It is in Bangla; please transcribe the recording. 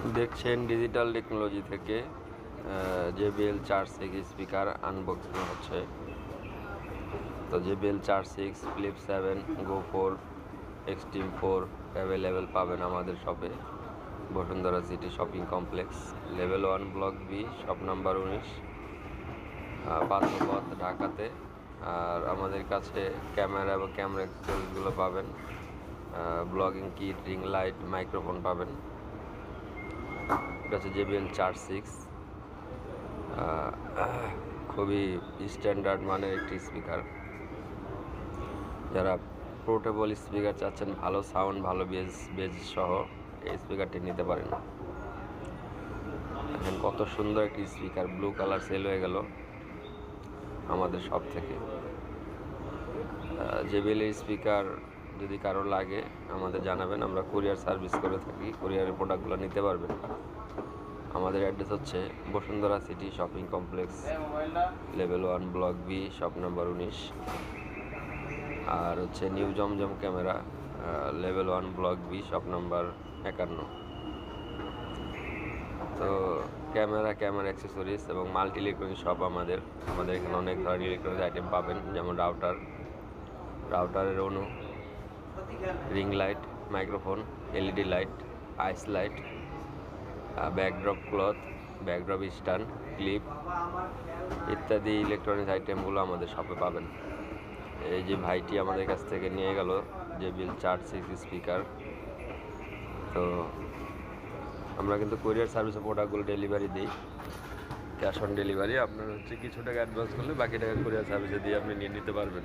দেখছেন ডিজিটাল টেকনোলজি থেকে JBL 4.6 স্পিকার আনবক্সিং হচ্ছে। তো JBL 4.6 Flip 7 Go 4 Extreme 4 available পাবেন আমাদের শপে, Bashundhara city shopping complex, level 1 block B, shop number 19, Panthapath, ঢাকাতে। আর আমাদের কাছে ক্যামেরা এবং ক্যামেরা অ্যাক্সেসরিজগুলো পাবেন, blogging kit, ring light, microphone পাবেন। এটা হচ্ছে JBL 4.6, খুবই স্ট্যান্ডার্ড মানের একটি স্পিকার। যারা পোর্টেবল স্পিকার চাচ্ছেন, ভালো সাউন্ড, ভালো বেজ সহ, এই স্পিকারটি নিতে পারেন। দেখেন কত সুন্দর একটি স্পিকার, ব্লু কালার সেল হয়ে গেল আমাদের শপ থেকে। JBL স্পিকার যদি কারো লাগে আমাদের জানাবেন, আমরা কুরিয়ার সার্ভিস করে থাকি, কুরিয়ারের প্রোডাক্টগুলো নিতে পারবেন। আমাদের অ্যাড্রেস হচ্ছে Bashundhara city shopping complex, level 1 block B, shop number 19। আর হচ্ছে new Zamzam camera, level 1 block B, shop number 51। তো ক্যামেরা অ্যাক্সেসরিজ এবং মাল্টি ইলেকট্রনিক শপ আমাদের এখানে অনেক ধরনের ইলেকট্রনিক আইটেম পাবেন, যেমন রাউটারের অনু, ring light, microphone, LED light, ice light, backdrop cloth, backdrop stand, clip ইত্যাদি ইলেকট্রনিক আইটেমগুলো আমাদের শপে পাবেন। এই যে ভাইটি আমাদের কাছ থেকে নিয়ে গেল JBL 4.6 স্পিকার। তো আমরা কিন্তু কুরিয়ার সার্ভিসে প্রোডাক্টগুলো ডেলিভারি দিই, ক্যাশ অন ডেলিভারি। আপনার হচ্ছে কিছু টাকা অ্যাডভান্স করলে বাকি টাকা কুরিয়ার সার্ভিসে দিয়ে আপনি নিয়ে নিতে পারবেন।